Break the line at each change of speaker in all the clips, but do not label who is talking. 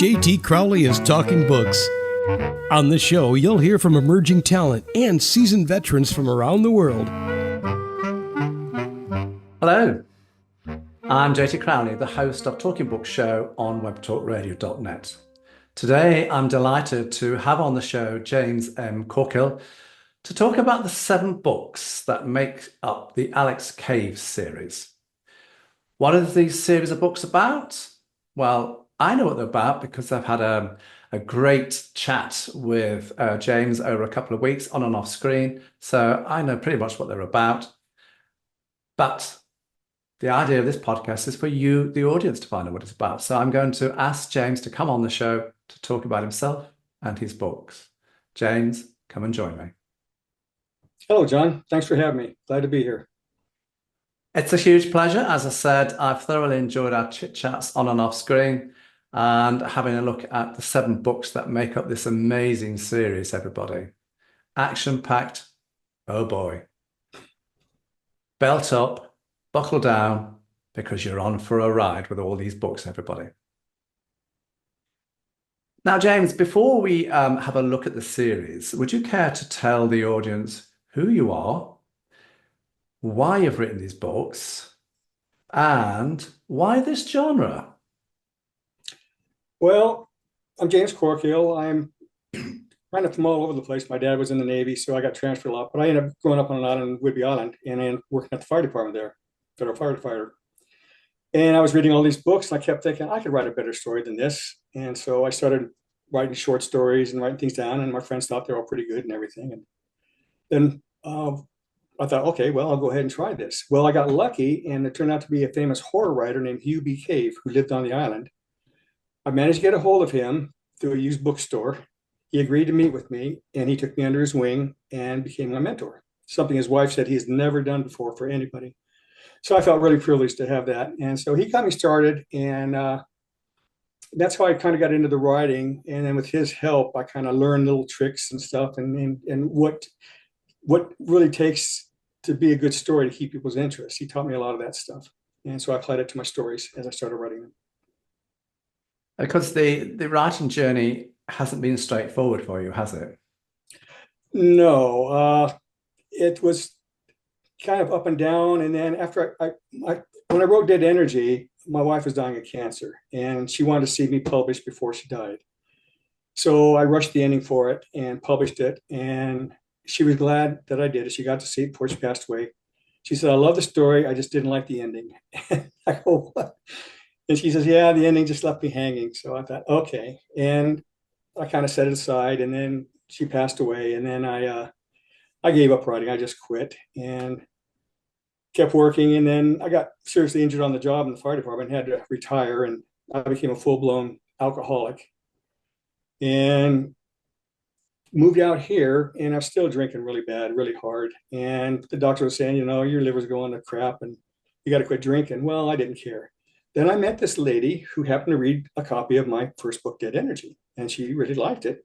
JT Crowley is Talking Books. On the show, you'll hear from emerging talent and seasoned veterans from around the world.
Hello, I'm JT Crowley, the host of Talking Book Show on webtalkradio.net. Today, I'm delighted to have on the show James M Corkill to talk about the 7 books that make up the Alex Cave series. What are these series of books about? Well, I know what they're about because I've had a great chat with James over a couple of weeks on and off screen. So I know pretty much what they're about. But the idea of this podcast is for you, the audience, to find out what it's about. So I'm going to ask James to come on the show to talk about himself and his books. James, come and join me.
Hello, John. Thanks for having me. Glad to be here.
It's a huge pleasure. As I said, I've thoroughly enjoyed our chit chats on and off screen and having a look at the 7 books that make up this amazing series, everybody. Action-packed, oh boy. Belt up, buckle down, because you're on for a ride with all these books, everybody. Now, James, before we have a look at the series, would you care to tell the audience who you are, why you've written these books, and why this genre?
Well, I'm James Corkill. I'm kind of from all over the place. My dad was in the Navy, so I got transferred a lot. But I ended up growing up on an island in Whidbey Island and then working at the fire department there, Federal Firefighter. And I was reading all these books, and I kept thinking, I could write a better story than this. And so I started writing short stories and writing things down, and my friends thought they were all pretty good and everything. And then I thought, okay, well, I'll go ahead and try this. Well, I got lucky, and it turned out to be a famous horror writer named Hugh Cave, who lived on the island. I managed to get a hold of him through a used bookstore. He agreed to meet with me, and he took me under his wing and became my mentor, something his wife said he's never done before for anybody. So I felt really privileged to have that. And so he got me started, and that's how I kind of got into the writing. And then with his help, I kind of learned little tricks and stuff and what really takes to be a good story to keep people's interest. He taught me a lot of that stuff. And so I applied it to my stories as I started writing them.
Because the writing journey hasn't been straightforward for you, has it?
No, it was kind of up and down. And then after when I wrote Dead Energy, my wife was dying of cancer, and she wanted to see me published before she died. So I rushed the ending for it and published it. And she was glad that I did it. She got to see it before she passed away. She said, I love the story. I just didn't like the ending. I go, what? And she says, yeah, the ending just left me hanging. So I thought, okay. And I kind of set it aside. And then she passed away. And then I gave up writing. I just quit and kept working. And then I got seriously injured on the job in the fire department, had to retire. And I became a full-blown alcoholic. And moved out here, and I'm still drinking really bad, really hard. And the doctor was saying, your liver's going to crap and you got to quit drinking. Well, I didn't care. Then I met this lady who happened to read a copy of my first book, Dead Energy, and she really liked it.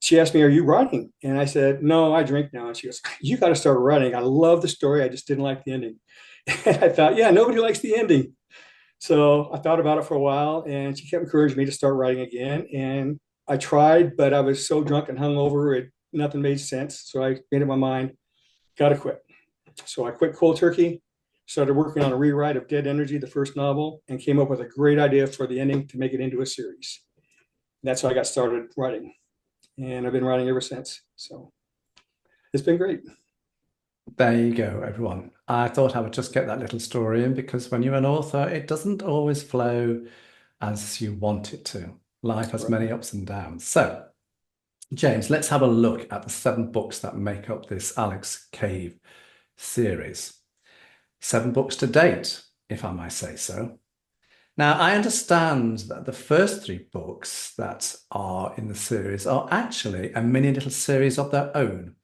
She asked me, are you writing? And I said, no, I drink now. And she goes, you got to start writing. I love the story. I just didn't like the ending. And I thought, yeah, nobody likes the ending. So I thought about it for a while, and she kept encouraging me to start writing again. And I tried, but I was so drunk and hungover, nothing made sense. So I made up my mind, got to quit. So I quit cold turkey, started working on a rewrite of Dead Energy, the first novel, and came up with a great idea for the ending to make it into a series. That's how I got started writing. And I've been writing ever since. So it's been great.
There you go, everyone. I thought I would just get that little story in, because when you're an author, it doesn't always flow as you want it to. Life has many ups and downs. So, James, let's have a look at the 7 books that make up this Alex Cave series. 7 books to date, if I might say so. Now, I understand that the first 3 books that are in the series are actually a mini little series of their own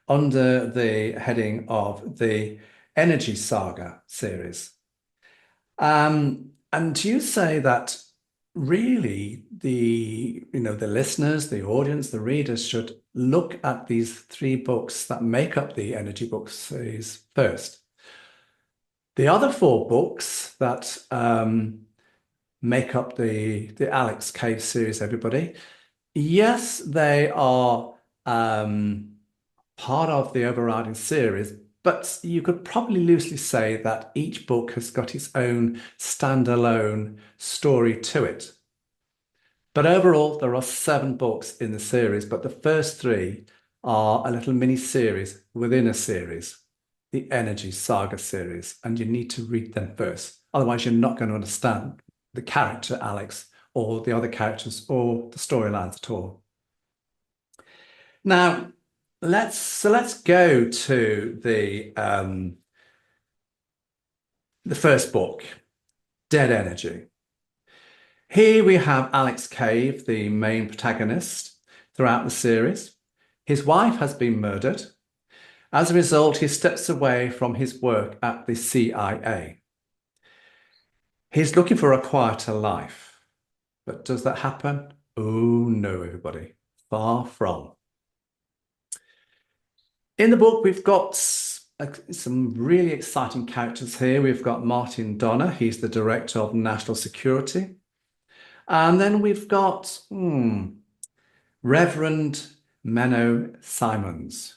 under the heading of the Energy Saga series. And you say that really the listeners, the audience, the readers should look at these 3 books that make up the Energy Book series first. The other 4 books that make up the Alex Cave series, everybody. Yes, they are part of the overriding series, but you could probably loosely say that each book has got its own standalone story to it. But overall, there are 7 books in the series, but the first 3 are a little mini series within a series, the Energy Saga series, and you need to read them first. Otherwise, you're not going to understand the character Alex or the other characters or the storylines at all. Now, let's go to the first book, Dead Energy. Here we have Alex Cave, the main protagonist throughout the series. His wife has been murdered. As a result, he steps away from his work at the CIA. He's looking for a quieter life. But does that happen? Oh no, everybody. Far from. In the book, we've got some really exciting characters here. We've got Martin Donner. He's the Director of National Security. And then we've got Reverend Menno Simons.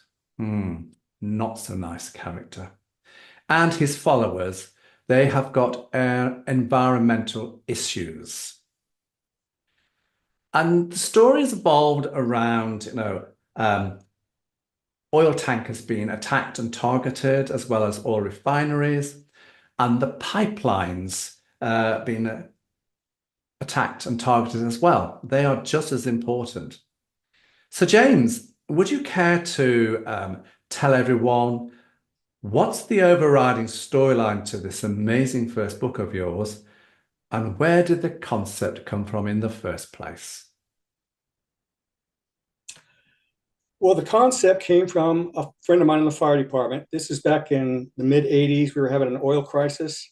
Not so nice character. And his followers, they have got environmental issues. And the story is evolved around, oil tankers being attacked and targeted, as well as oil refineries, and the pipelines being attacked and targeted as well. They are just as important. So James, would you care to tell everyone what's the overriding storyline to this amazing first book of yours, and where did the concept come from in the first place?
Well, the concept came from a friend of mine in the fire department. This is back in the mid-'80s. We were having an oil crisis.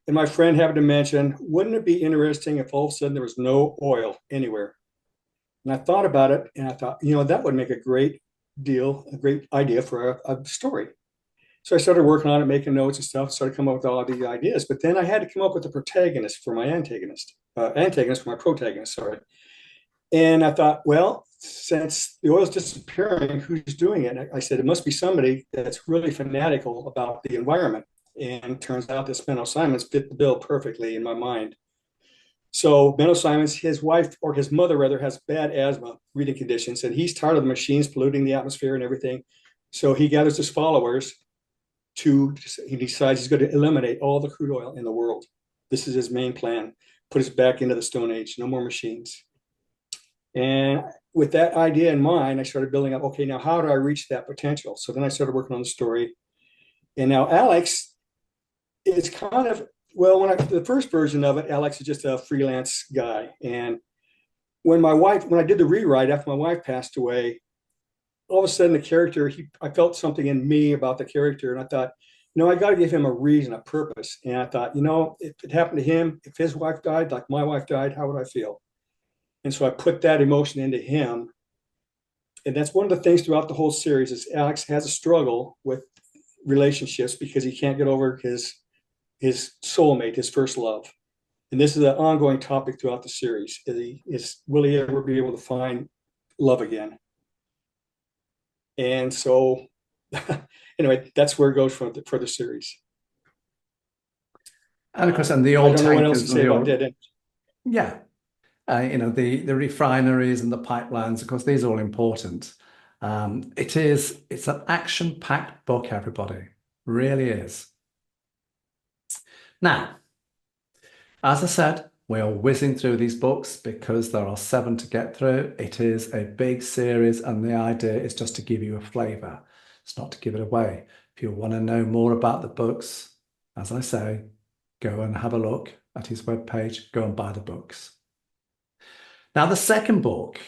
And my friend happened to mention, wouldn't it be interesting if all of a sudden there was no oil anywhere? And I thought about it, and I thought, that would make a great idea for a story. So I started working on it, making notes and stuff, started coming up with all of these ideas. But then I had to come up with a protagonist for my antagonist for my protagonist, sorry. And I thought, well, since the oil's disappearing, who's doing it? And I said, it must be somebody that's really fanatical about the environment. And it turns out that Menno Simons fit the bill perfectly in my mind. So Menno Simons, his wife, or his mother rather, has bad asthma, breathing conditions, and he's tired of the machines polluting the atmosphere and everything. So he gathers his followers he decides he's going to eliminate all the crude oil in the world. This is his main plan. Put us back into the Stone Age, no more machines. And with that idea in mind, I started building up, okay, now how do I reach that potential? So then I started working on the story. And now Alex is kind of, the first version of it, Alex is just a freelance guy. And when I did the rewrite after my wife passed away, all of a sudden the character, I felt something in me about the character. And I thought, I got to give him a reason, a purpose. And I thought, if it happened to him, if his wife died, like my wife died, how would I feel? And so I put that emotion into him. And that's one of the things throughout the whole series is Alex has a struggle with relationships because he can't get over his soulmate, his first love. And this is an ongoing topic throughout the series. Will he ever be able to find love again? And so anyway, that's where it goes for the series.
And of course, and the old
I don't know what else to
tankers,
say about Dead Energy.
yeah, the refineries and the pipelines. Of course, these are all important. It's an action-packed book, everybody. Really is. Now, as I said, we are whizzing through these books because there are 7 to get through. It is a big series, and the idea is just to give you a flavor. It's not to give it away. If you want to know more about the books, as I say, go and have a look at his webpage, go and buy the books. Now, the second book,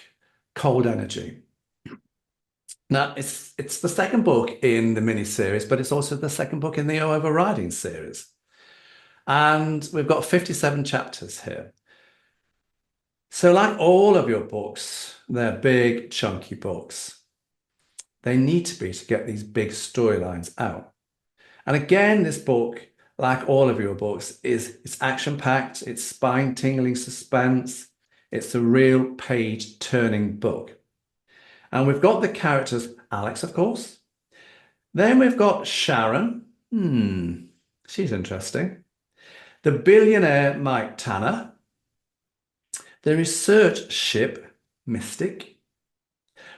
Cold Energy. Now, it's the second book in the mini-series, but it's also the second book in the overriding series. And we've got 57 chapters here. So like all of your books, they're big, chunky books. They need to be to get these big storylines out. And again, this book like all of your books, is it's action-packed, it's spine-tingling suspense, it's a real page-turning book. And we've got the characters, Alex, of course. Then we've got Sharon. She's interesting. The billionaire Mike Tanner. The research ship Mystic.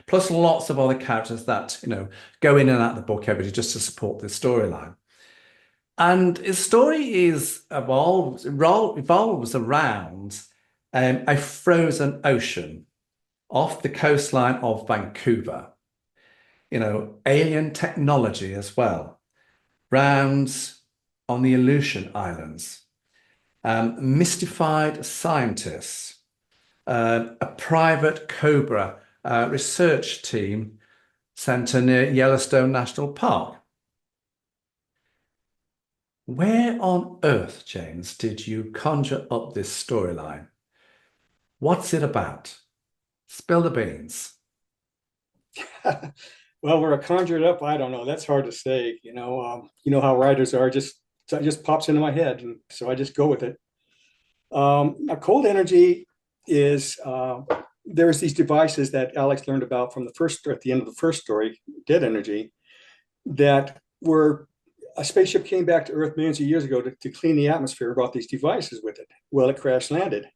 Plus lots of other characters that, go in and out of the book every day just to support the storyline. And his story evolves around a frozen ocean off the coastline of Vancouver. Alien technology as well. Rounds on the Aleutian Islands. Mystified scientists. A private Cobra research team centre near Yellowstone National Park. Where on earth, James, did you conjure up this storyline? What's it about? Spill the beans.
Well, where I conjured up, I don't know. That's hard to say. You know how writers are. It just pops into my head, and so I just go with it. A cold energy is there's these devices that Alex learned about from at the end of the first story, Dead Energy, that were a spaceship came back to Earth millions of years ago to clean the atmosphere, brought these devices with it. Well, it crash landed.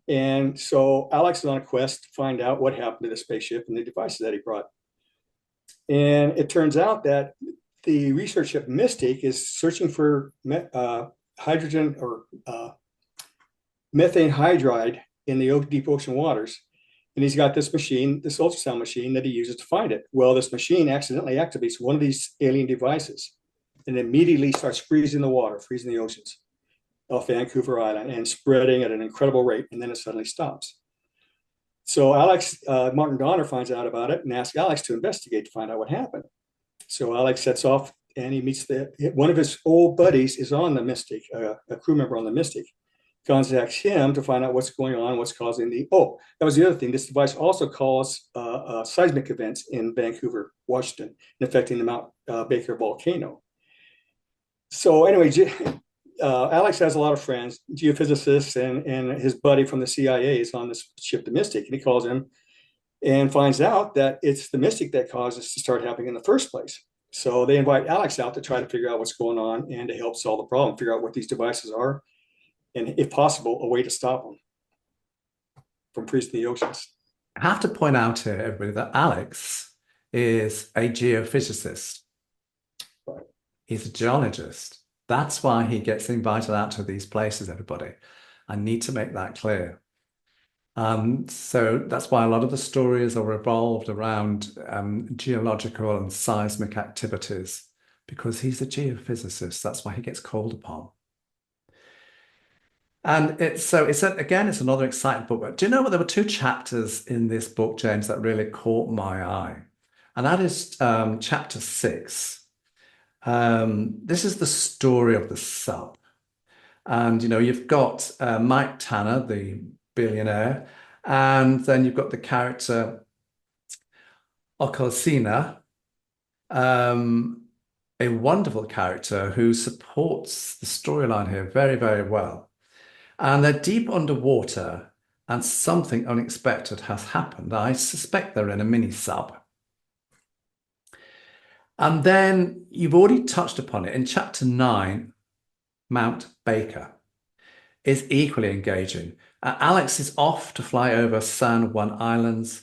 And so Alex is on a quest to find out what happened to the spaceship and the devices that he brought. And it turns out that the research ship Mystic is searching for hydrogen or methane hydride in the deep ocean waters. And he's got this machine, this ultrasound machine that he uses to find it. Well, this machine accidentally activates one of these alien devices and immediately starts freezing the water, freezing the oceans off Vancouver Island and spreading at an incredible rate. And then it suddenly stops. So Martin Donner finds out about it and asks Alex to investigate to find out what happened. So Alex sets off and he meets one of his old buddies is on the Mystic, a crew member on the Mystic. Contacts him to find out what's going on, what's causing that was the other thing. This device also caused seismic events in Vancouver, Washington, and affecting the Mount Baker volcano. So anyway, Alex has a lot of friends, geophysicists, and his buddy from the CIA is on this ship, the Mystic, and he calls him and finds out that it's the Mystic that caused this to start happening in the first place. So they invite Alex out to try to figure out what's going on and to help solve the problem, figure out what these devices are, and if possible, a way to stop them from freezing the oceans.
I have to point out here, everybody, that Alex is a geophysicist.
Right.
He's a geologist. That's why he gets invited out to these places, everybody. I need to make that clear. So that's why a lot of the stories are revolved around geological and seismic activities, because he's a geophysicist. That's why he gets called upon. And it's another exciting book. But do you know what? There were two chapters in this book, James, that really caught my eye. And that is chapter 6. This is the story of the sub. And, you've got Mike Tanner, the billionaire, and then you've got the character Okosina, a wonderful character who supports the storyline here very, very well. And they're deep underwater and something unexpected has happened. I suspect they're in a mini sub. And then you've already touched upon it in chapter 9, Mount Baker is equally engaging. Alex is off to fly over San Juan Islands,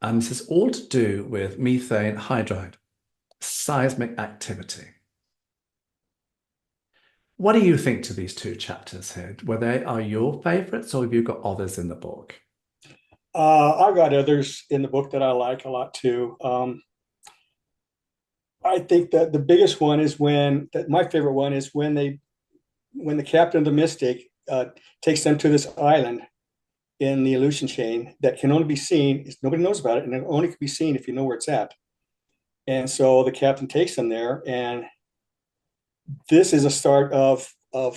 and this is all to do with methane hydride, seismic activity. What do you think to these two chapters here? Are your favorites, or have you got others in the book?
I've got others in the book that I like a lot too. I think that the biggest one is my favorite one is when the captain of the Mystic takes them to this island in the Aleutian chain that can only be seen, nobody knows about it, and it only can be seen if you know where it's at. And so the captain takes them there, and this is a start of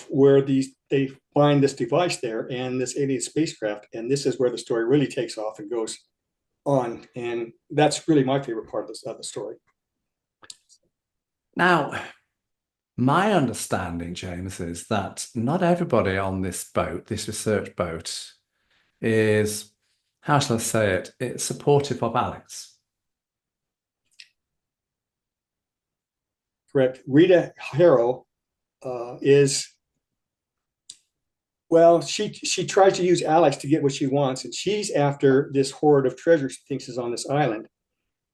where they find this device there and this alien spacecraft, and this is where the story really takes off and goes on, and that's really my favorite part of the story.
Now, My understanding, James, is that not everybody on this boat, this research boat, is, how shall I say it, it's supportive of Alex.
Correct. Rita Harrow is, well, she tries to use Alex to get what she wants, and she's after this hoard of treasure she thinks is on this island.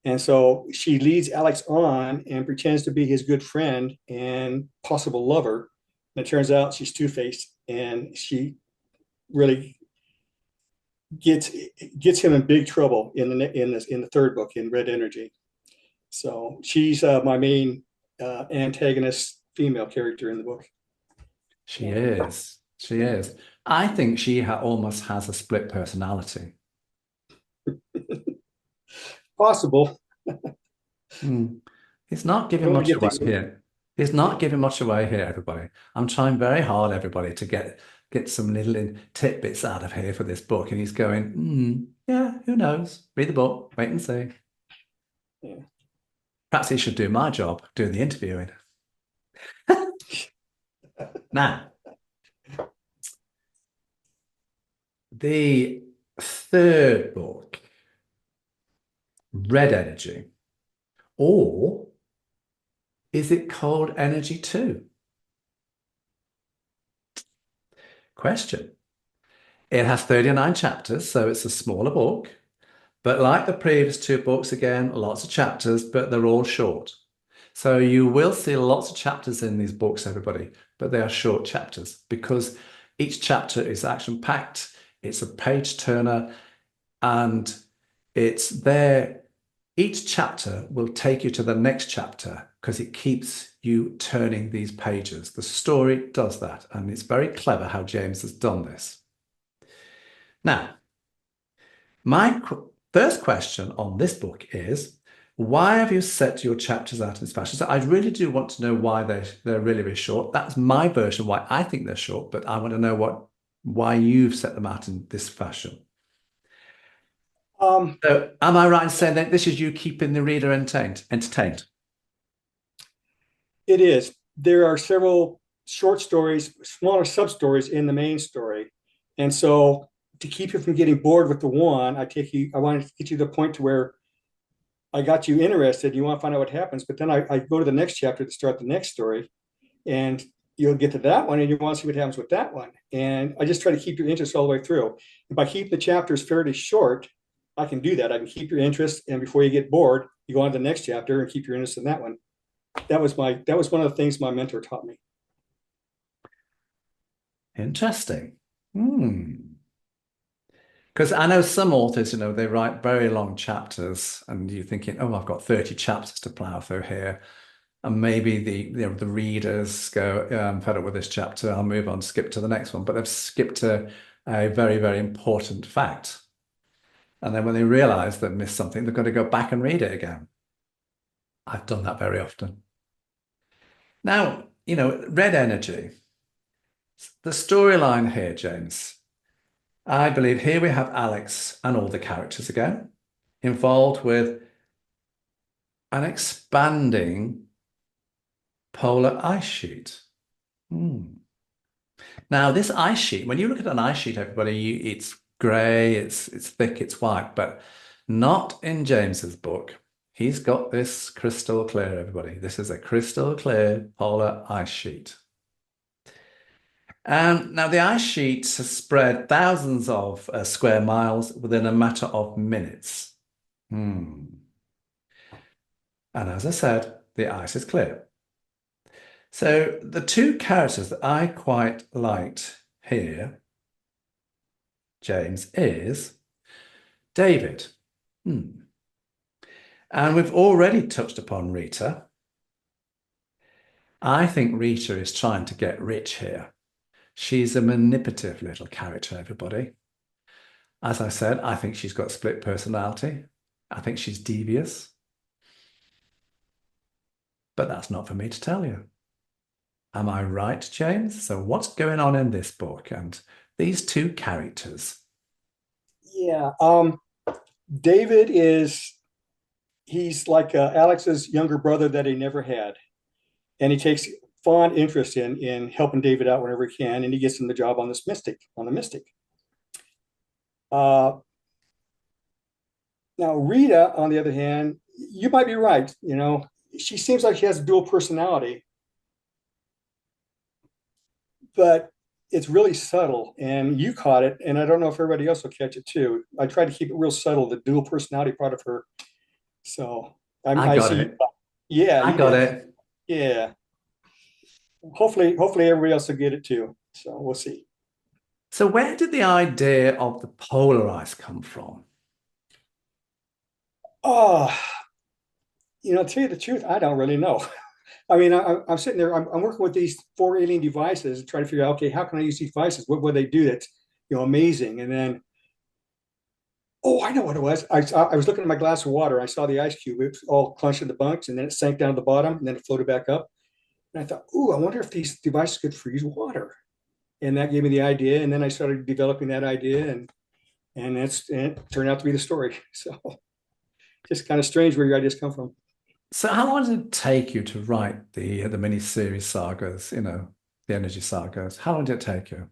And so she leads Alex on and pretends to be his good friend and possible lover. And it turns out she's two-faced, and she really gets him in big trouble in the third book, in Red Energy. So she's my main antagonist female character in the book.
She is. She is. I think she almost has a split personality.
Possible.
He's not giving much away here. He's not giving much away here, everybody. I'm trying very hard, everybody, to get some little tidbits out of here for this book. And he's going, yeah, who knows? Read the book, wait and see.
Yeah.
Perhaps he should do my job, doing the interviewing. Now, the third book, Red Energy, or is it Cold Energy too? Question. It has 39 chapters, so it's a smaller book. But like the previous two books, again, lots of chapters, but they're all short. So you will see lots of chapters in these books, everybody, but they are short chapters because each chapter is action-packed, it's a page-turner, and it's there. Each chapter will take you to the next chapter because it keeps you turning these pages. The story does that, and it's very clever how James has done this. Now, my first question on this book is, why have you set your chapters out in this fashion? So I really do want to know why they're really, really short. That's my version, why I think they're short, but I want to know why you've set them out in this fashion. So am I right in saying that this is you keeping the reader entertained?
It is. There are several short stories, smaller sub-stories in the main story. And so to keep you from getting bored with the one, I wanted to get you to the point to where I got you interested. You want to find out what happens, but then I go to the next chapter to start the next story, and you'll get to that one and you want to see what happens with that one. And I just try to keep your interest all the way through. And by keeping the chapters fairly short, I can do that. I can keep your interest, and before you get bored, you go on to the next chapter and keep your interest in that one. That was one of the things my mentor taught me.
Interesting. Because I know some authors, they write very long chapters, and you're thinking, oh, I've got 30 chapters to plow through here. And maybe the readers go, yeah, I'm fed up with this chapter, I'll move on, skip to the next one. But they've skipped a very, very important fact. And then when they realize they've missed something, they've got to go back and read it again. I've done that very often. Now, Red Energy, the storyline here, James, I believe here we have Alex and all the characters again, involved with an expanding polar ice sheet. Now, this ice sheet, when you look at an ice sheet, everybody, it's grey, it's thick, it's white, but not in James's book. He's got this crystal clear, everybody. This is a crystal clear polar ice sheet. Now, the ice sheet has spread thousands of square miles within a matter of minutes. And as I said, the ice is clear. So the two characters that I quite liked here, James, is David. And we've already touched upon Rita. I think Rita is trying to get rich here. She's a manipulative little character, everybody. As I said, I think she's got split personality. I think she's devious. But that's not for me to tell you. Am I right, James? So what's going on in this book and these two characters?
Yeah. David he's like Alex's younger brother that he never had. And he takes fond interest in helping David out whenever he can, and he gets him the job on the Mystic. Now Rita, on the other hand, you might be right. She seems like she has a dual personality, but it's really subtle, and you caught it, and I don't know if everybody else will catch it too. I tried to keep it real subtle, the dual personality part of her. So
I got
see.
it.
Yeah,
I got it.
Yeah. Hopefully everybody else will get it too. So we'll see.
So where did the idea of the polarized come from?
Oh, to tell you the truth, I don't really know. I mean, I'm sitting there, I'm working with these 4 alien devices and trying to figure out, okay, how can I use these devices? What would they do that's, amazing? And then, oh, I know what it was. I was looking at my glass of water. I saw the ice cube. It was all clenched in the bunks, and then it sank down to the bottom, and then it floated back up. And I thought, ooh, I wonder if these devices could freeze water. And that gave me the idea. And then I started developing that idea, and it turned out to be the story. So just kind of strange where your ideas come from.
So how long did it take you to write the mini-series sagas, the energy sagas? How long did it take you?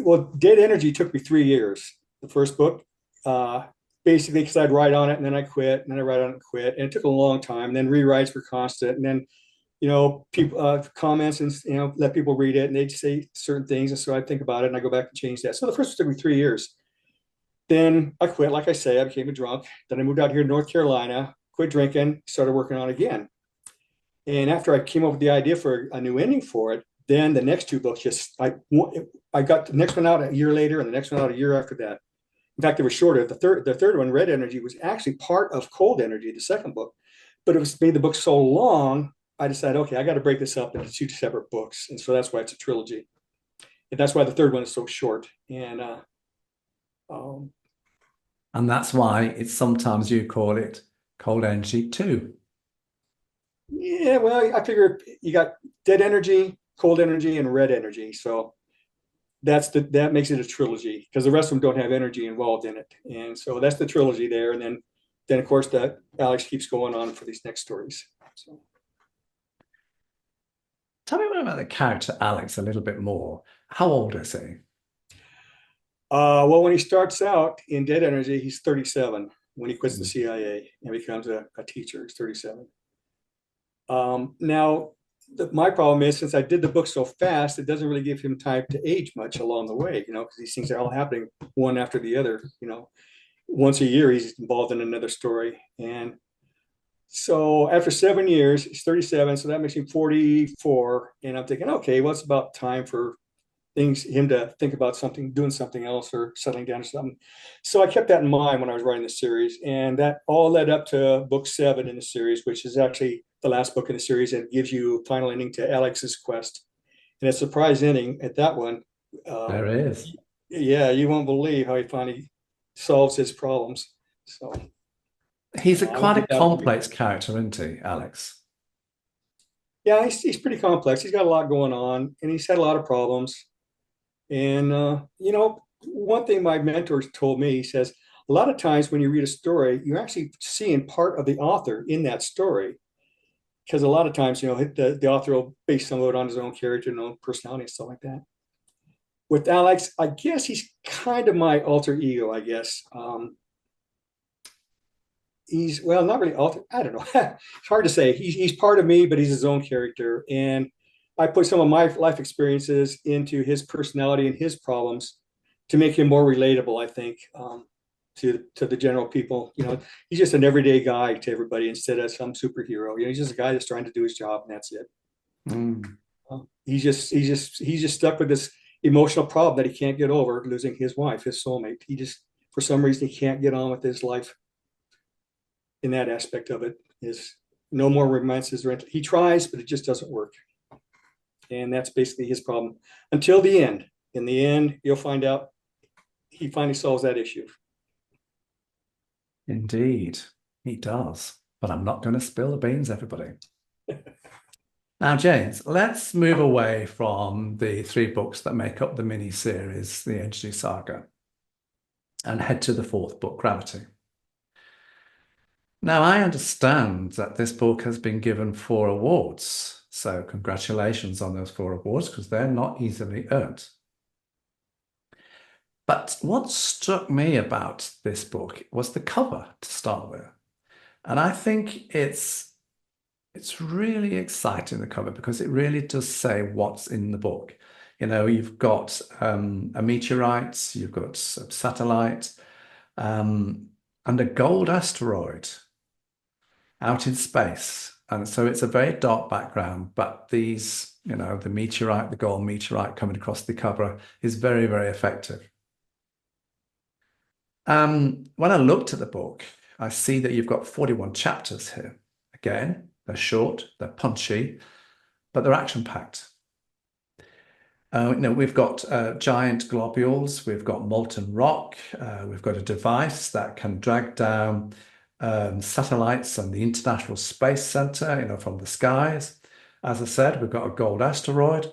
Well, Dead Energy took me 3 years, the first book, basically because I'd write on it and then I quit, and then I write on it and quit. And it took a long time. And then rewrites were constant. And then, people comments and, let people read it, and they'd say certain things. And so I'd think about it and I go back and change that. So the first one took me 3 years. Then I quit. Like I say, I became a drunk. Then I moved out here to North Carolina, quit drinking, started working on it again. And after I came up with the idea for a new ending for it, then the next 2 books I got the next one out a year later and the next one out a year after that. In fact, they were shorter. The third one, Red Energy, was actually part of Cold Energy, the second book, but it was made the book so long, I decided, okay, I got to break this up into 2 separate books. And so that's why it's a trilogy. And that's why the third one is so short.
And that's why it's sometimes you call it Cold Energy 2.
Yeah, well, I figure you got Dead Energy, Cold Energy, and Red Energy. So that makes it a trilogy, because the rest of them don't have energy involved in it. And so that's the trilogy there. And then of course that Alex keeps going on for these next stories. So
tell me about the character Alex a little bit more. How old is he?
Well, when he starts out in Dead Energy, he's 37. When he quits the CIA and becomes a teacher, he's 37. Now, my problem is, since I did the book so fast, it doesn't really give him time to age much along the way, because these things are all happening one after the other. Once a year, he's involved in another story. And so after 7 years, he's 37. So that makes him 44. And I'm thinking, okay, well, it's about time for him to think about doing something else, or settling down or something. So I kept that in mind when I was writing the series, and that all led up to book 7 in the series, which is actually the last book in the series, and gives you a final ending to Alex's quest. And a surprise ending at that one.
There is.
Yeah, you won't believe how he finally solves his problems. So
he's quite a complex character, isn't he, Alex?
Yeah, he's pretty complex. He's got a lot going on, and he's had a lot of problems. And, one thing my mentor told me, he says, a lot of times when you read a story, you're actually seeing part of the author in that story. Because a lot of times, the author will base some of it on his own character and own personality and stuff like that. With Alex, I guess he's kind of my alter ego, I guess. He's, well, not really alter, I don't know. It's hard to say. He's part of me, but he's his own character. And I put some of my life experiences into his personality and his problems to make him more relatable, I think, to the general people. He's just an everyday guy to everybody instead of some superhero. He's just a guy that's trying to do his job, and that's it. He's just stuck with this emotional problem that he can't get over, losing his wife, his soulmate. He just, for some reason, he can't get on with his life. In that aspect of it, is no more romances. He tries, but it just doesn't work. And that's basically his problem until the end. In the end, you'll find out he finally solves that issue.
Indeed, he does. But I'm not going to spill the beans, everybody. Now, James, let's move away from the 3 books that make up the mini-series, the Energy Saga, and head to the 4th book, Gravity. Now, I understand that this book has been given 4 awards. So congratulations on those 4 awards, because they're not easily earned. But what struck me about this book was the cover to start with. And I think it's really exciting, the cover, because it really does say what's in the book. You know, you've got a meteorite, you've got a satellite, and a gold asteroid out in space. And so it's a very dark background, but these, you know, the meteorite, the gold meteorite coming across the cover is very, very effective. When I looked at the book, I see that you've got 41 chapters here. Again, they're short, they're punchy, but they're action-packed. You know, we've got giant globules, we've got molten rock, we've got a device that can drag down satellites and the International Space Center, you know, from the skies. As I said, we've got a gold asteroid,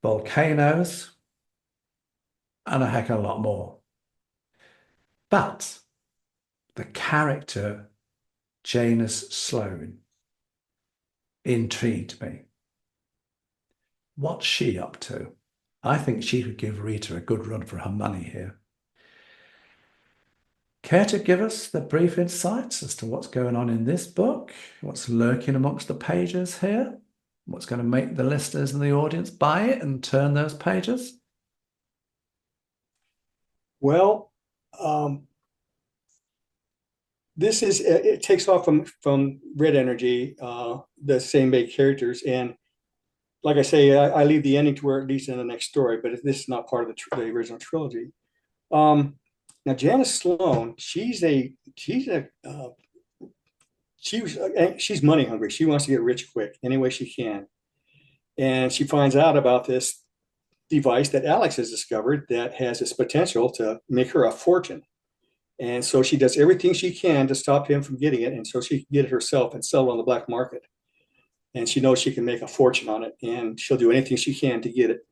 volcanoes, and a heck of a lot more. But the character Janice Sloan intrigued me. What's she up to? I think she could give Rita a good run for her money here. Care to give us the brief insights as to what's going on in this book? What's lurking amongst the pages here? What's going to make the listeners and the audience buy it and turn those pages?
Well, this is, it takes off from Red Energy, the same main characters. And like I say, I leave the ending to where it leads in the next story, but this is not part of the original trilogy. Now, Janice Sloan, she's money hungry. She wants to get rich quick any way she can. And she finds out about this device that Alex has discovered that has this potential to make her a fortune. And so she does everything she can to stop him from getting it. And so she can get it herself and sell it on the black market. And she knows she can make a fortune on it, and she'll do anything she can to get it.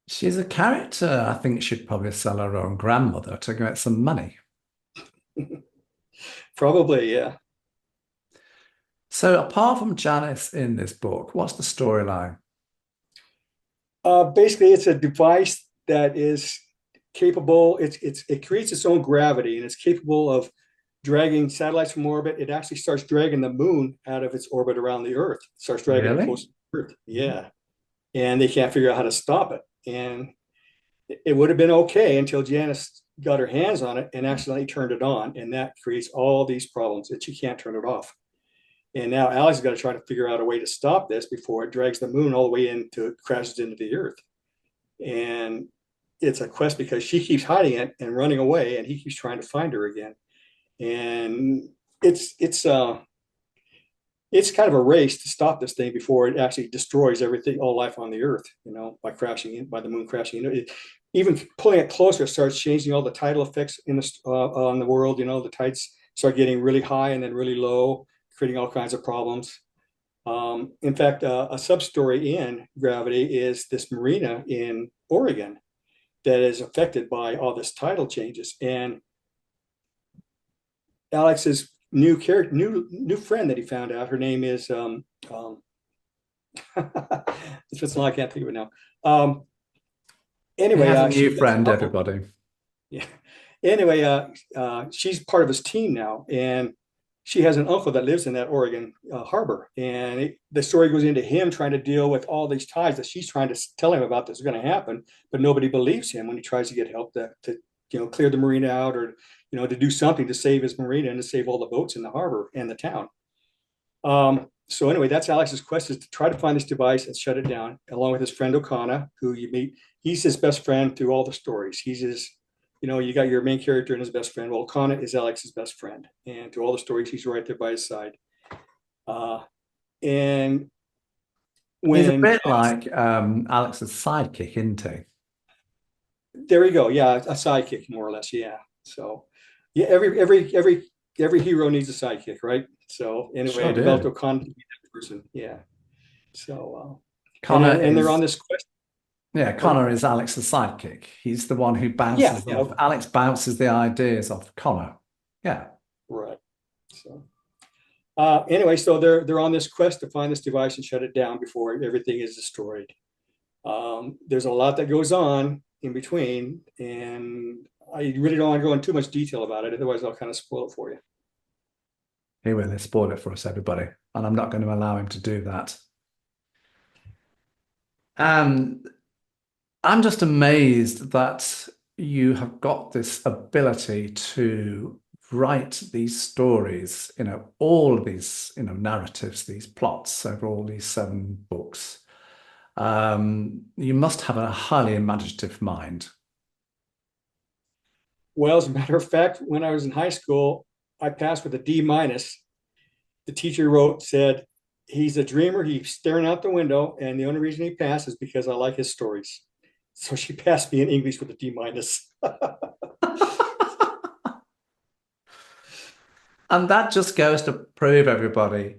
She's a character I think she'd probably sell her own grandmother to get some money.
Probably, yeah.
So apart from Janice in this book, what's the storyline?
Basically, it's a device that is capable. It creates its own gravity, and it's capable of dragging satellites from orbit. It actually starts dragging the moon out of its orbit around the Earth. It starts dragging it close to the Earth. Yeah. And they can't figure out how to stop it. And it would have been okay until Janice got her hands on it and accidentally turned it on. And that creates all these problems that she can't turn it off. And now Alex has got to try to figure out a way to stop this before it drags the moon all the way into, it crashes into the Earth. And it's a quest because she keeps hiding it and running away, and he keeps trying to find her again. And it's kind of a race to stop this thing before it actually destroys everything, all life on the Earth, you know, by the moon crashing in. Even pulling it closer, it starts changing all the tidal effects on the world. You know, the tides start getting really high and then really low, creating all kinds of problems. In fact, a sub-story in Gravity is this marina in Oregon that is affected by all this tidal changes. And Alex's new friend that he found out, her name is it's what's I can't think of it now. Anyway,
he has a new friend, everybody.
Yeah. Anyway, she's part of his team now, and she has an uncle that lives in that Oregon harbor. And the story goes into him trying to deal with all these ties that she's trying to tell him about that's going to happen, but nobody believes him when he tries to get help to clear the marina out, or to do something to save his marina and to save all the boats in the harbor and the town. So anyway, that's Alex's quest, is to try to find this device and shut it down, along with his friend O'Connor, who you meet. He's his best friend through all the stories. He's his, you got your main character and his best friend. Well, O'Connor is Alex's best friend, and through all the stories, he's right there by his side. And when
he's a bit like Alex's sidekick, isn't he?
There you go. Yeah, a sidekick, more or less. Yeah. So, yeah, every hero needs a sidekick, right? So anyway, I developed O'Connor to be that person. Yeah. So Connor, and they're on this quest.
Yeah, Connor is Alex's sidekick. He's the one who bounces off. Alex bounces the ideas off Connor. Yeah.
Right. So Anyway, so they're on this quest to find this device and shut it down before everything is destroyed. There's a lot that goes on in between, and I really don't want to go into too much detail about it. Otherwise, I'll kind of spoil it for you.
He will spoil it for us, everybody, and I'm not going to allow him to do that. And I'm just amazed that you have got this ability to write these stories, all of these, narratives, these plots over all these 7 books. You must have a highly imaginative mind.
Well, as a matter of fact, when I was in high school, I passed with a D minus. The teacher said, he's a dreamer. He's staring out the window. And the only reason he passed is because I like his stories. So she passed me in English with a D minus.
And that just goes to prove, everybody,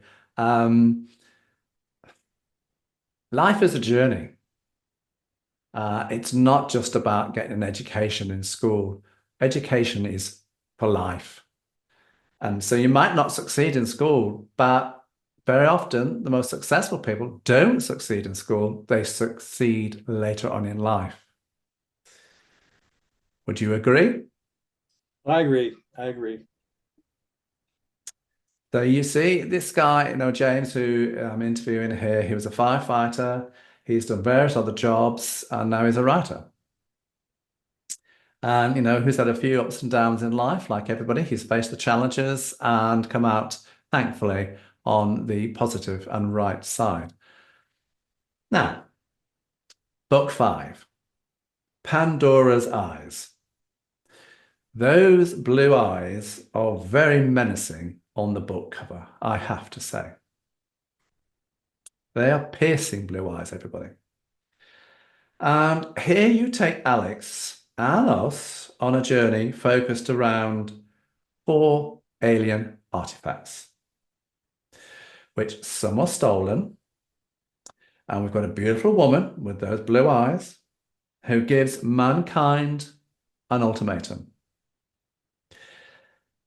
life is a journey. It's not just about getting an education in school. Education is for life. And so you might not succeed in school, but very often the most successful people don't succeed in school. They succeed later on in life. Would you agree?
I agree.
So you see, this guy, James, who I'm interviewing here, he was a firefighter. He's done various other jobs, and now he's a writer. And, who's had a few ups and downs in life, like everybody. He's faced the challenges and come out, thankfully, on the positive and right side. Now, book 5, Pandora's Eyes. Those blue eyes are very menacing on the book cover, I have to say. They are piercing blue eyes, everybody. And here you take Alex and us on a journey focused around 4 alien artifacts, which some are stolen. And we've got a beautiful woman with those blue eyes who gives mankind an ultimatum.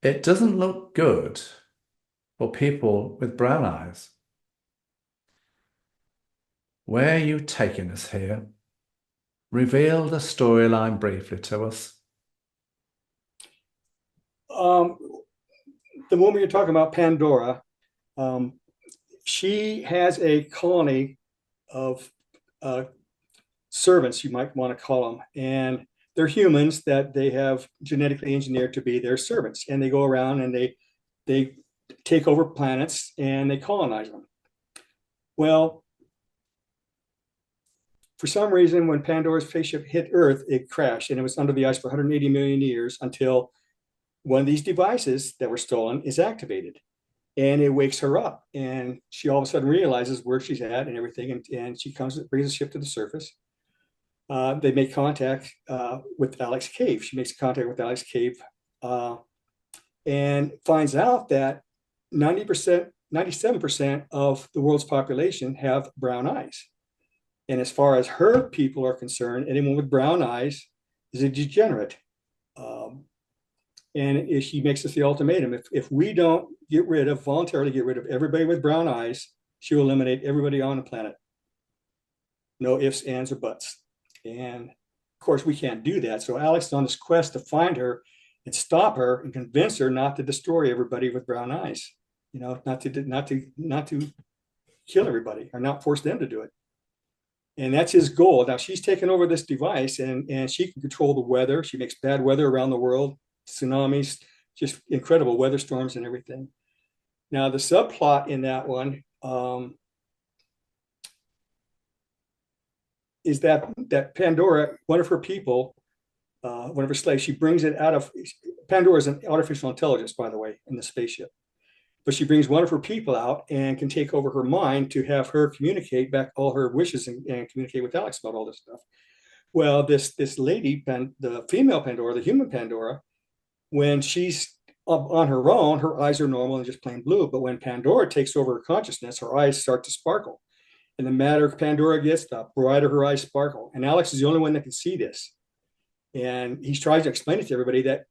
It doesn't look good for people with brown eyes. Where are you taking us here? Reveal the storyline briefly to us.
The woman you're talking about, Pandora, she has a colony of servants, you might want to call them, and they're humans that they have genetically engineered to be their servants, and they go around and they take over planets and they colonize them. Well, for some reason, when Pandora's spaceship hit Earth, it crashed, and it was under the ice for 180 million years until one of these devices that were stolen is activated, and it wakes her up, and she all of a sudden realizes where she's at and everything, and she brings the ship to the surface. They make contact with Alex Cave. She makes contact with Alex Cave and finds out that 90%, 97% of the world's population have brown eyes. And as far as her people are concerned, anyone with brown eyes is a degenerate. And she makes us the ultimatum. If we don't voluntarily get rid of everybody with brown eyes, she will eliminate everybody on the planet. No ifs, ands, or buts. And of course, we can't do that. So Alex is on this quest to find her and stop her and convince her not to destroy everybody with brown eyes. Not to kill everybody or not force them to do it. And that's his goal. Now she's taken over this device, and she can control the weather. She makes bad weather around the world, tsunamis, just incredible weather storms and everything. Now the subplot in that one is that Pandora, one of her people, one of her slaves, she brings it out of, Pandora is an artificial intelligence, by the way, in the spaceship. But she brings one of her people out and can take over her mind to have her communicate back all her wishes and communicate with Alex about all this stuff. Well, this lady, the female Pandora, the human Pandora, when she's up on her own, her eyes are normal and just plain blue. But when Pandora takes over her consciousness, her eyes start to sparkle. And the madder Pandora gets, the brighter her eyes sparkle. And Alex is the only one that can see this. And he's trying to explain it to everybody that,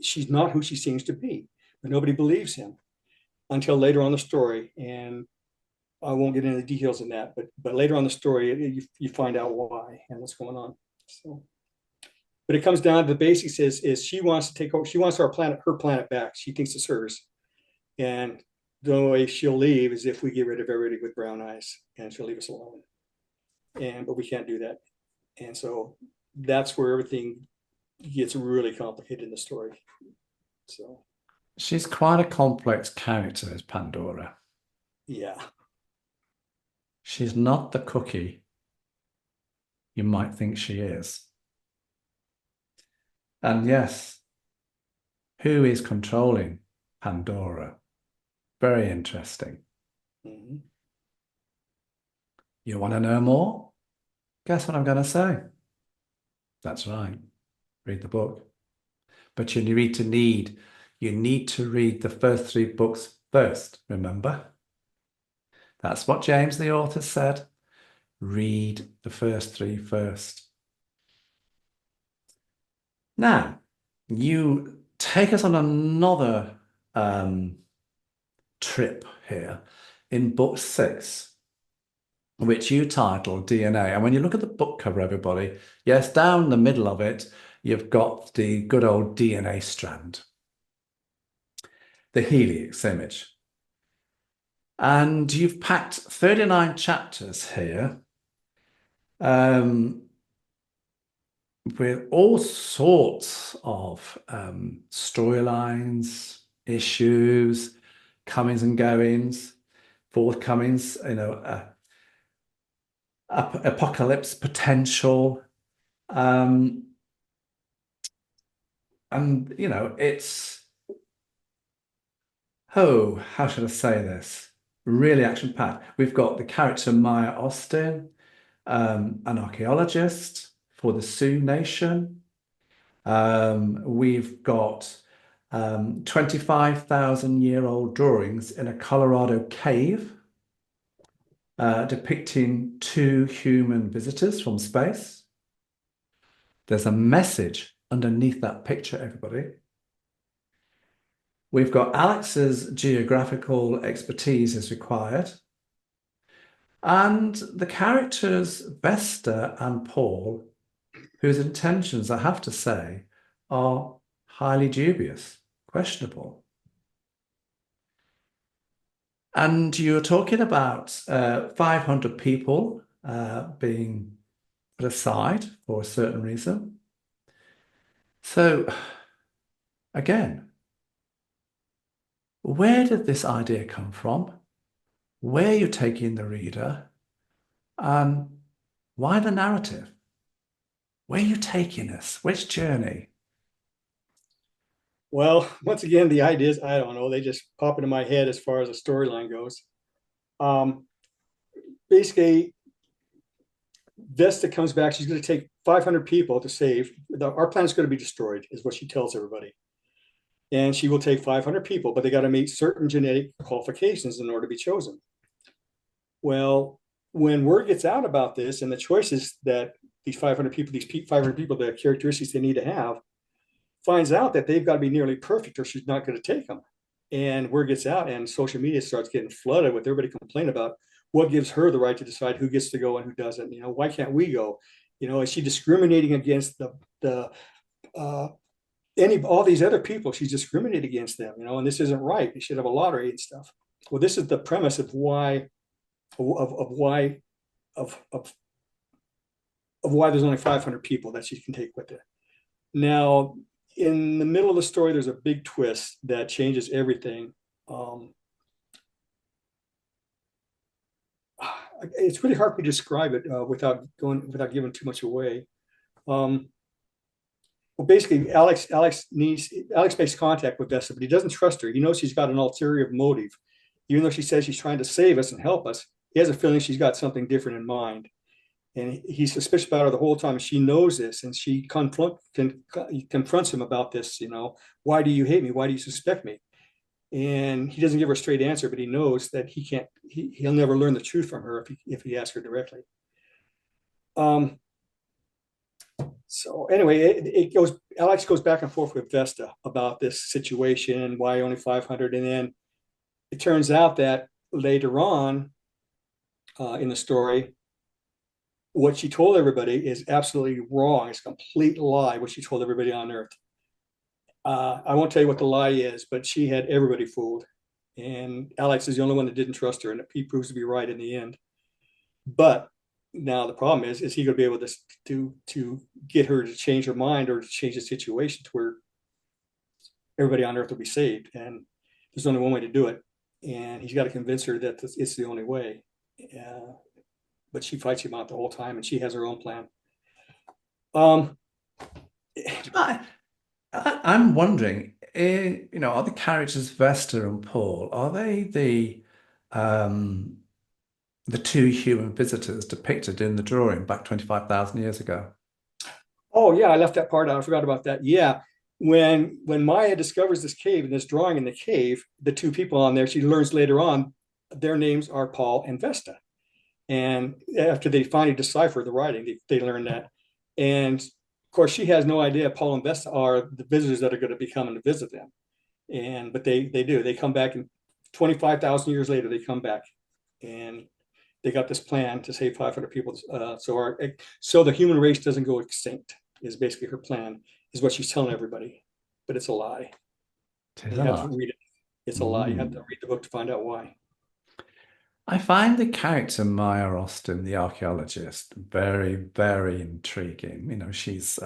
she's not who she seems to be, but nobody believes him. until later on in the story. And I won't get into the details in that, but later on in the story, you find out why and what's going on. So, but it comes down to the basics is she wants to take over, she wants her planet back. She thinks it's hers. And the only way she'll leave is if we get rid of everybody with brown eyes, and she'll leave us alone. But we can't do that. And so that's where everything gets really complicated in the story. So
she's quite a complex character, is Pandora.
yeah.
She's not the cookie you might think she is. And yes, who is controlling Pandora? Very interesting.
Mm-hmm.
You want to know more? Guess what I'm going to say? That's right. Read the book. But you need to read the first 3 books first, remember? That's what James the author said. Read the first 3 first. Now, you take us on another trip here in book 6, which you titled DNA. And when you look at the book cover, everybody, yes, down the middle of it, you've got the good old DNA strand, the helix image. And you've packed 39 chapters here with all sorts of storylines, issues, comings and goings, forthcomings, apocalypse potential. And, it's, how should I say this? Really action-packed. We've got the character Maya Austin, an archaeologist for the Sioux Nation. We've got 25,000-year-old drawings in a Colorado cave depicting 2 human visitors from space. There's a message underneath that picture, everybody. We've got Alex's geographical expertise is required. And the characters Vesta and Paul, whose intentions, I have to say, are highly dubious, questionable. And you're talking about 500 people being put aside for a certain reason. So, again, where did this idea come from? Where are you taking the reader? And why the narrative? Where are you taking us? Which journey?
Well, once again, the ideas, I don't know, they just pop into my head as far as the storyline goes. Basically, Vesta comes back. She's going to take 500 people to save. Our planet's going to be destroyed, is what she tells everybody. And she will take 500 people, but they got to meet certain genetic qualifications in order to be chosen. Well, when word gets out about this and the choices that these 500 people, the characteristics they need to have, finds out that they've got to be nearly perfect or she's not going to take them. And word gets out and social media starts getting flooded with everybody complaining about what gives her the right to decide who gets to go and who doesn't. Why can't we go? Is she discriminating against all these other people? She's discriminating against them, and this isn't right. You should have a lottery and stuff. Well, this is the premise of why there's only 500 people that she can take with her. Now, in the middle of the story, there's a big twist that changes everything. It's really hard to describe it without giving too much away. Well, basically, Alex makes contact with Vesta, but he doesn't trust her. He knows she's got an ulterior motive. Even though she says she's trying to save us and help us, he has a feeling she's got something different in mind. And he's suspicious about her the whole time. She knows this, and she confronts him about this. Why do you hate me? Why do you suspect me? And he doesn't give her a straight answer, but he knows that he'll never learn the truth from her if he asks her directly. So anyway, Alex goes back and forth with Vesta about this situation, why only 500, and then it turns out that later on in the story, what she told everybody is absolutely wrong. It's a complete lie, what she told everybody on Earth. I won't tell you what the lie is, but she had everybody fooled. And Alex is the only one that didn't trust her, and he proves to be right in the end. But now the problem is he going to be able to get her to change her mind or to change the situation to where everybody on Earth will be saved? And there's only one way to do it, and he's got to convince her that it's the only way. But she fights him out the whole time, and she has her own plan.
I'm wondering, are the characters Vesta and Paul, are they the two human visitors depicted in the drawing back 25,000 years ago?
Oh yeah, I left that part out. I forgot about that. Yeah, when Maya discovers this cave and this drawing in the cave, the two people on there, she learns later on, their names are Paul and Vesta. And after they finally decipher the writing, they learn that. And of course, she has no idea Paul and Vesta are the visitors that are going to be coming to visit them. But they do. They come back, and 25,000 years later, they come back, and they got this plan to save 500 people. So the human race doesn't go extinct. Is basically her plan. Is what she's telling everybody, but it's a lie. You have to read it. It's a lie. You have to read the book to find out why.
I find the character Maya Austin, the archaeologist, very, very intriguing. She's,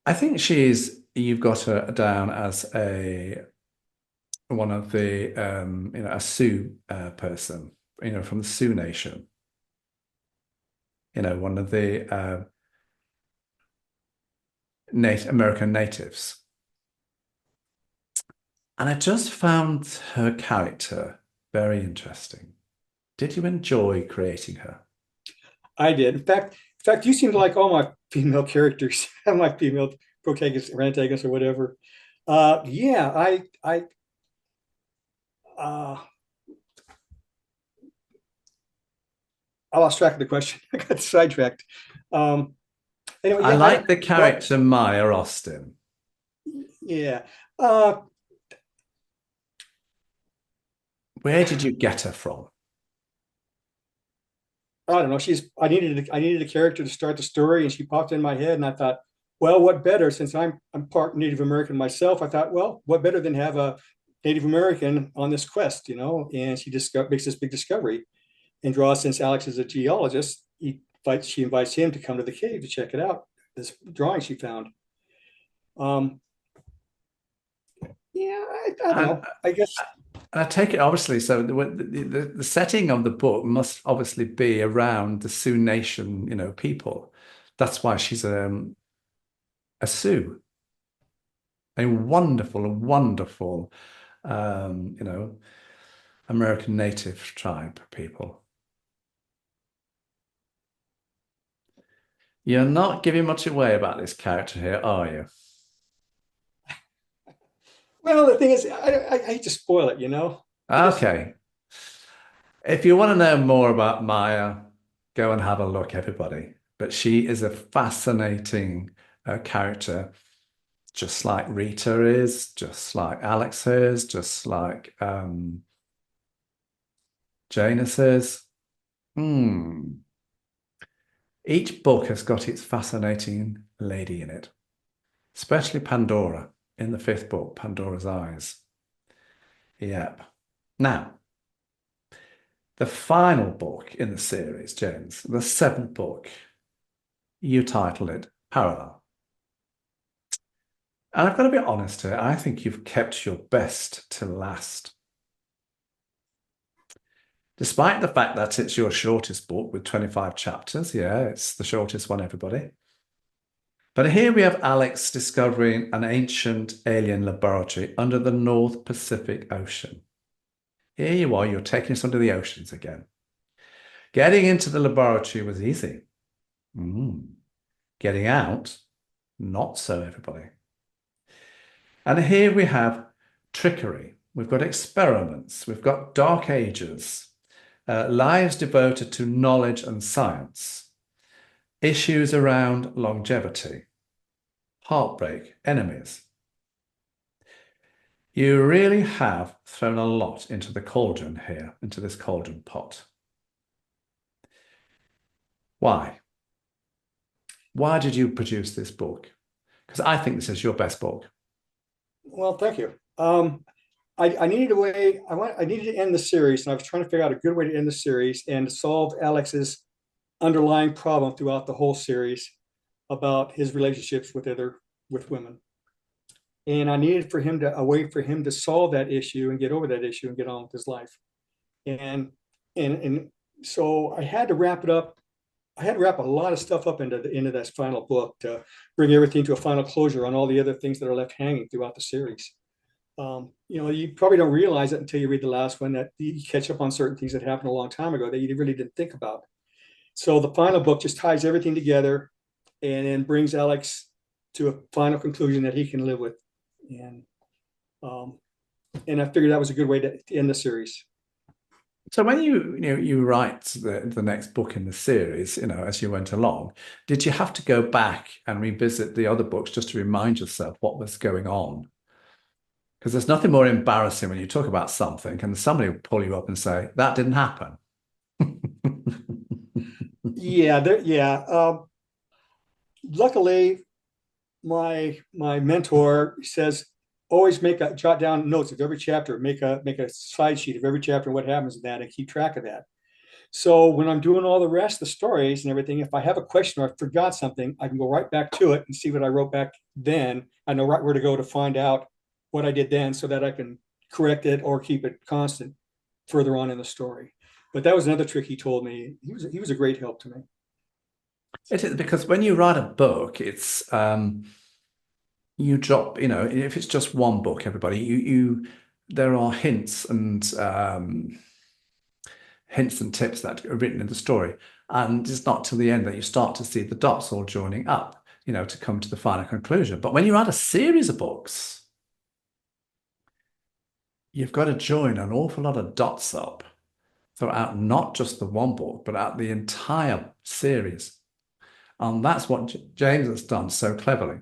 I think you've got her down as one of the, a Sioux person, from the Sioux Nation. One of the American natives. And I just found her character very interesting. Did you enjoy creating her?
I did. In fact, you seem to like all my female characters, my female protagonists or antagonists or whatever. Yeah, I lost track of the question. I got sidetracked. Anyway,
I like the character Maya Austin.
Yeah.
Where did you get her from?
I don't know. I needed a character to start the story, and she popped in my head, and I thought, well, what better? Since I'm part Native American myself, I thought, well, what better than have a Native American on this quest, And she makes this big discovery, and since Alex is a geologist, she invites him to come to the cave to check it out. This drawing she found. Yeah, I don't know. I guess.
And I take it obviously, so the setting of the book must obviously be around the Sioux Nation, people. That's why she's a Sioux, a wonderful, wonderful, American native tribe people. You're not giving much away about this character here, are you?
Well, the thing is, I hate to spoil it,
Okay. If you want to know more about Maya, go and have a look, everybody. But she is a fascinating character, just like Rita is, just like Alex is, just like Janus is. Each book has got its fascinating lady in it, especially Pandora. In the 5th book, Pandora's Eyes. Yep. Now, the final book in the series, James, the 7th book, you title it Parallel. And I've got to be honest here, I think you've kept your best to last. Despite the fact that it's your shortest book with 25 chapters, yeah, it's the shortest one, everybody. But here we have Alex discovering an ancient alien laboratory under the North Pacific Ocean. Here you are, you're taking us under the oceans again. Getting into the laboratory was easy. Getting out, not so, everybody. And here we have trickery. We've got experiments. We've got dark ages, lives devoted to knowledge and science, issues around longevity, heartbreak, enemies. You really have thrown a lot into the cauldron here, into this cauldron pot. Why? Why did you produce this book? Because I think this is your best book.
Well, thank you. I needed a way. I needed to end the series, and I was trying to figure out a good way to end the series and to solve Alex's underlying problem throughout the whole series about his relationships with women. And I needed a way for him to solve that issue and get over that issue and get on with his life. And and so I had to wrap it up. I had to wrap a lot of stuff up into this final book to bring everything to a final closure on all the other things that are left hanging throughout the series. You probably don't realize it until you read the last one, that you catch up on certain things that happened a long time ago that you really didn't think about. So the final book just ties everything together and then brings Alex to a final conclusion that he can live with. And I figured that was a good way to end the series.
So when you write the next book in the series, as you went along, did you have to go back and revisit the other books just to remind yourself what was going on? Because there's nothing more embarrassing when you talk about something and somebody will pull you up and say, that didn't happen.
Yeah. Luckily, my mentor says, always jot down notes of every chapter, make a slide sheet of every chapter and what happens in that, and keep track of that. So when I'm doing all the rest of the stories and everything, if I have a question or I forgot something, I can go right back to it and see what I wrote back then. I know right where to go to find out what I did then, so that I can correct it or keep it constant further on in the story. But that was another trick he told me. He was a great help to me.
It is, because when you write a book, it's you drop, if it's just one book, everybody, there are hints and tips that are written in the story, and it's not till the end that you start to see the dots all joining up, to come to the final conclusion. But when you write a series of books, you've got to join an awful lot of dots up throughout not just the one book, but out the entire series. And that's what James has done so cleverly.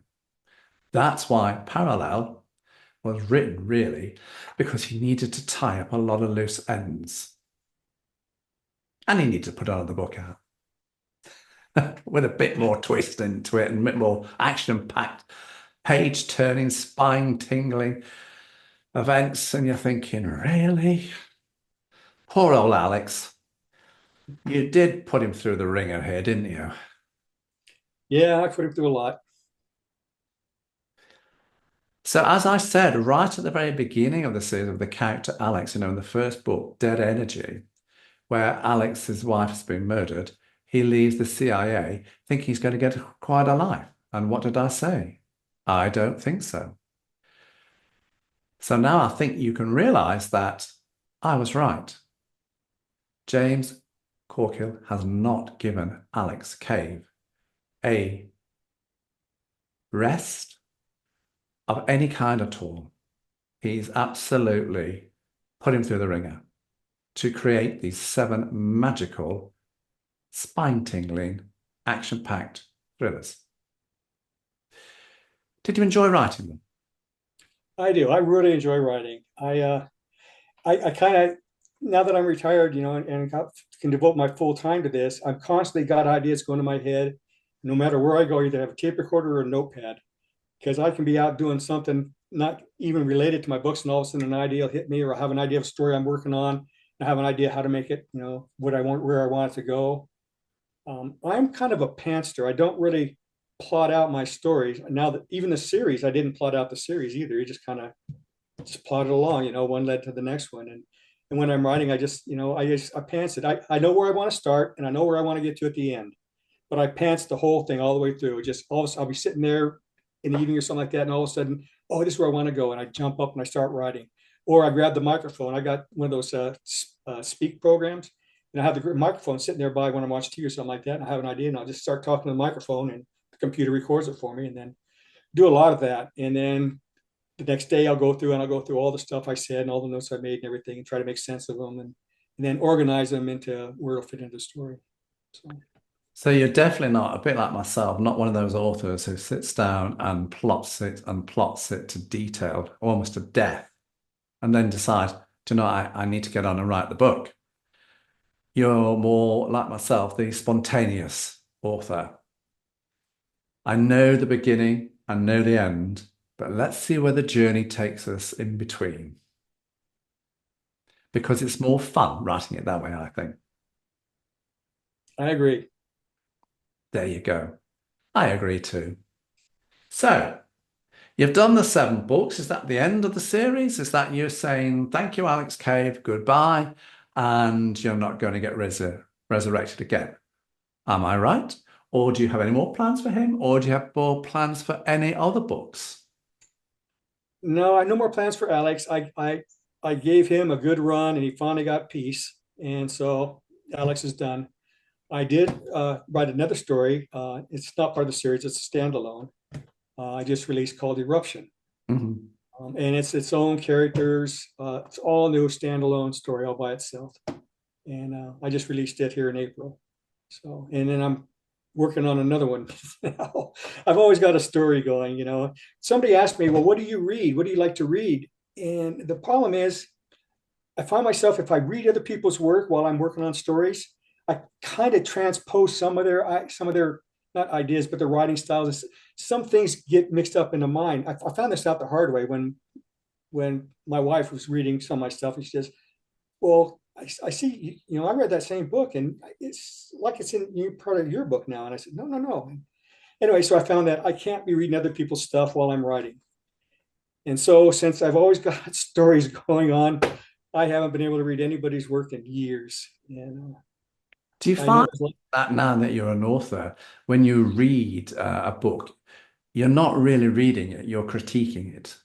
That's why Parallel was written, really, because he needed to tie up a lot of loose ends. And he needed to put another book out with a bit more twist into it and a bit more action-packed, page-turning, spine-tingling events. And you're thinking, really? Poor old Alex. You did put him through the ringer here, didn't you?
Yeah, I put him through a lot.
So as I said, right at the very beginning of the series, of the character Alex, in the first book, Dead Energy, where Alex's wife has been murdered, he leaves the CIA thinking he's going to get quite a life. And what did I say? I don't think so. So now I think you can realize that I was right. James Corkill has not given Alex Cave a rest of any kind at all. He's absolutely put him through the ringer to create these 7 magical, spine-tingling, action-packed thrillers. Did you enjoy writing them?
I do. I really enjoy writing. I kind of, now that I'm retired, and can devote my full time to this, I've constantly got ideas going to my head. No matter where I go, I either have a tape recorder or a notepad, because I can be out doing something not even related to my books, and all of a sudden an idea will hit me, or I have an idea of a story I'm working on. I have an idea how to make it, what I want, where I want it to go. I'm kind of a pantster. I don't really plot out my stories. Now that even the series, I didn't plot out the series either. You just kind of just plodded along, one led to the next one. And when I'm writing, I pants it. I know where I want to start and I know where I want to get to at the end, but I pants the whole thing all the way through. Just all of a sudden, I'll be sitting there in the evening or something like that, and all of a sudden, oh, this is where I want to go, and I jump up and I start writing, or I grab the microphone. I got one of those speak programs, and I have the microphone sitting there by when I'm watching TV or something like that, and I have an idea, and I'll just start talking to the microphone, and the computer records it for me, and then do a lot of that. And then the next day I'll go through all the stuff I said and all the notes I made and everything, and try to make sense of them, and then organize them into where it'll fit into the story.
So you're definitely not, a bit like myself, not one of those authors who sits down and plots it to detail, almost to death, and then decide, do you know, I need to get on and write the book. You're more like myself, the spontaneous author. I know the beginning, I know the end, but let's see where the journey takes us in between. Because it's more fun writing it that way, I think.
I agree.
There you go. I agree too. So, you've done the 7 books. Is that the end of the series? Is that you saying, thank you, Alex Cave, goodbye, and you're not going to get resurrected again? Am I right? Or do you have any more plans for him? Or do you have more plans for any other books?
No, no more plans for Alex. I gave him a good run, and he finally got peace, and so Alex is done. I did write another story. It's not part of the series. It's a standalone. I just released called Eruption.
Mhm.
And it's its own characters. It's all a new standalone story all by itself. And I just released it here in April. So, and then I'm working on another one now. I've always got a story going, you know. Somebody asked me, well, what do you read? What do you like to read? And the problem is, I find myself, if I read other people's work while I'm working on stories, I kind of transpose some of their not ideas, but their writing styles. Some things get mixed up into mine. I found this out the hard way when my wife was reading some of my stuff, and she says, "Well, I see, you know, I read that same book, and it's like it's in part of your book now." And I said, "No, no, no." Anyway, so I found that I can't be reading other people's stuff while I'm writing. And so, since I've always got stories going on, I haven't been able to read anybody's work in years. And
Do you
I know
find that now that you're an author, when you read a book, you're not really reading it, you're critiquing it?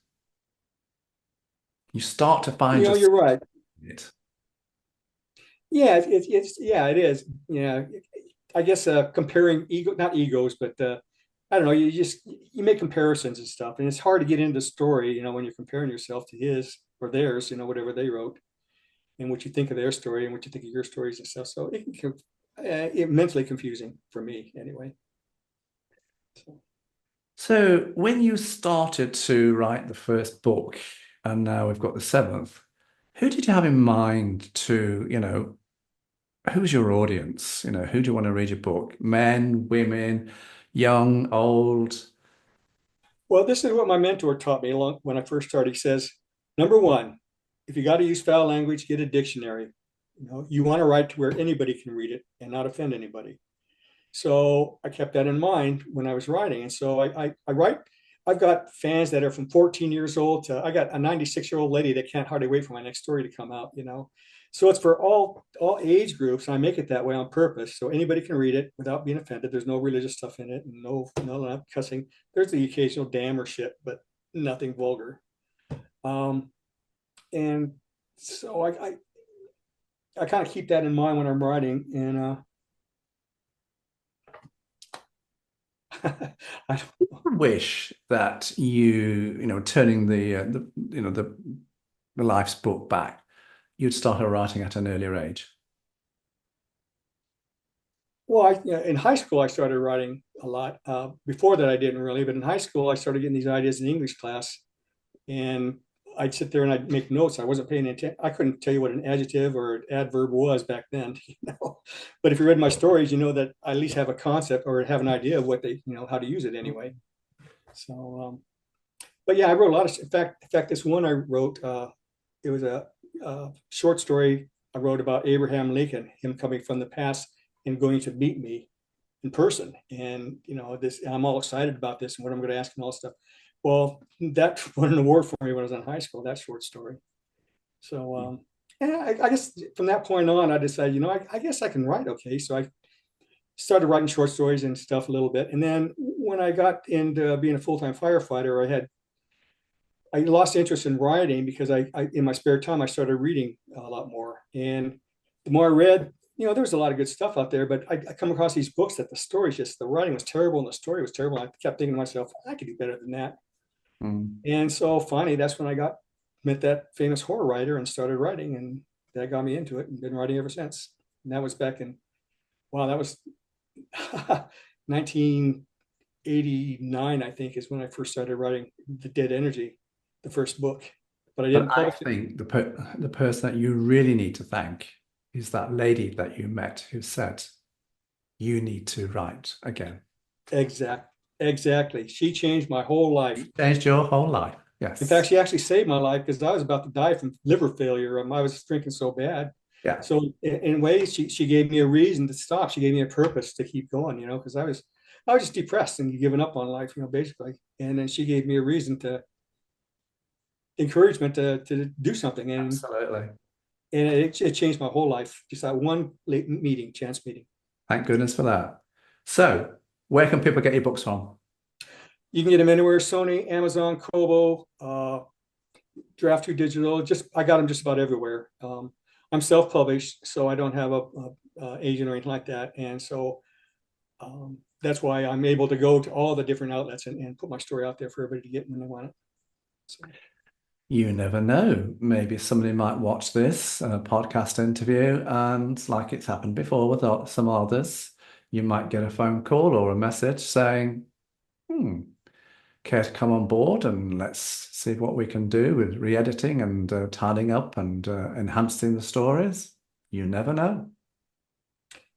You start to find
you're
yourself
right.
in it.
Yeah, yeah, it is. Yeah, I guess comparing not egos, but I don't know. You make comparisons and stuff, and it's hard to get into the story, you know, when you're comparing yourself to his or theirs, you know, whatever they wrote, and what you think of their story and what you think of your stories and stuff. So it can it mentally confusing for me anyway. So,
So when you started to write the first book, and now we've got the 7th, who did you have in mind to, who's your audience? Who do you want to read your book? Men, women, young, old?
well, this is what my mentor taught me when I first started. He says, number one, if you got to use foul language, get a dictionary. You know, you want to write to where anybody can read it and not offend anybody. So I kept that in mind when I was writing. And so I write, I've got fans that are from 14 years old to, I got a 96-year-old lady that can't hardly wait for my next story to come out, you know. So it's for all age groups. And I make it that way on purpose. So anybody can read it without being offended. There's no religious stuff in it, and not cussing. There's the occasional damn or shit, but nothing vulgar. Um, and so I kind of keep that in mind when I'm writing. And I
Wish that turning the life's book back, you'd started writing at an earlier age.
Well, in high school, I started writing a lot. Before that, I didn't really, but in high school, I started getting these ideas in English class, and I'd sit there and I'd make notes. I wasn't paying attention. I couldn't tell you what an adjective or an adverb was back then, you know. But if you read my stories, you know that I at least have a concept or have an idea of what how to use it anyway. So, but yeah, I wrote a lot of. In fact, this one I wrote, it was a short story I wrote about Abraham Lincoln, him coming from the past and going to meet me in person. And I'm all excited about this and what I'm going to ask and all this stuff. Well, that won an award for me when I was in high school, that short story. So and I guess from that point on, I decided, I guess I can write okay. So I started writing short stories and stuff a little bit. And then when I got into being a full-time firefighter, I lost interest in writing because I in my spare time I started reading a lot more. And the more I read, there was a lot of good stuff out there, but I come across these books that the writing was terrible and the story was terrible. I kept thinking to myself, I could do better than that.
Mm.
And so finally, that's when I met that famous horror writer and started writing, and that got me into it and been writing ever since. And that was back in, wow, that was 1989, I think, is when I first started writing The Dead Energy, the first book. but I didn't
But I
publish it.
think the person that you really need to thank is that lady that you met who said, you need to write again.
Exactly. She changed my whole life.
Changed your whole life. Yes.
In fact, she actually saved my life because I was about to die from liver failure. I was drinking so bad.
Yeah.
So in ways, she gave me a reason to stop. She gave me a purpose to keep going, because I was just depressed and giving up on life, basically. And then she gave me a reason encouragement to do something. And
Absolutely.
And it changed my whole life. Just that one late chance meeting.
Thank goodness for that. So where can people get your books from?
You can get them anywhere: Sony, Amazon, Kobo, Draft 2 Digital. I got them just about everywhere. I'm self-published, so I don't have a agent or anything like that, and so that's why I'm able to go to all the different outlets and put my story out there for everybody to get when they want it. So.
You never know. Maybe somebody might watch this podcast interview, and like it's happened before with some others, you might get a phone call or a message saying, care to come on board and let's see what we can do with re-editing and tidying up and enhancing the stories. You never know.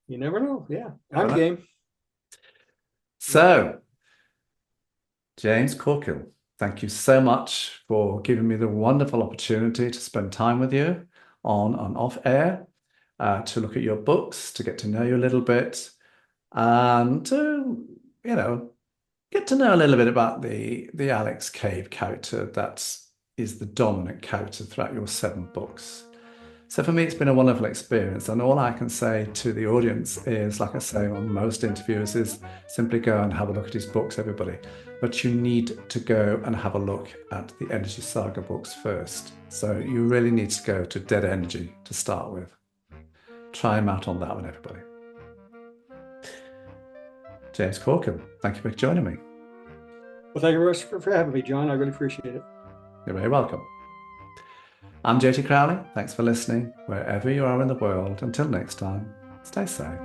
You never know. Yeah, I'm game.
So, James Corkill, thank you so much for giving me the wonderful opportunity to spend time with you on and off air, to look at your books, to get to know you a little bit, and to, get to know a little bit about the Alex Cave character that is the dominant character throughout your 7 books. So for me, it's been a wonderful experience. And all I can say to the audience is, like I say on most interviews, is simply go and have a look at his books, everybody. But you need to go and have a look at the Energy Saga books first. So you really need to go to Dead Energy to start with. Try him out on that one, everybody. James Corkill, thank you for joining me.
Well, thank you very much for having me, John. I really appreciate it.
You're very welcome. I'm JT Crowley. Thanks for listening wherever you are in the world. Until next time, stay safe.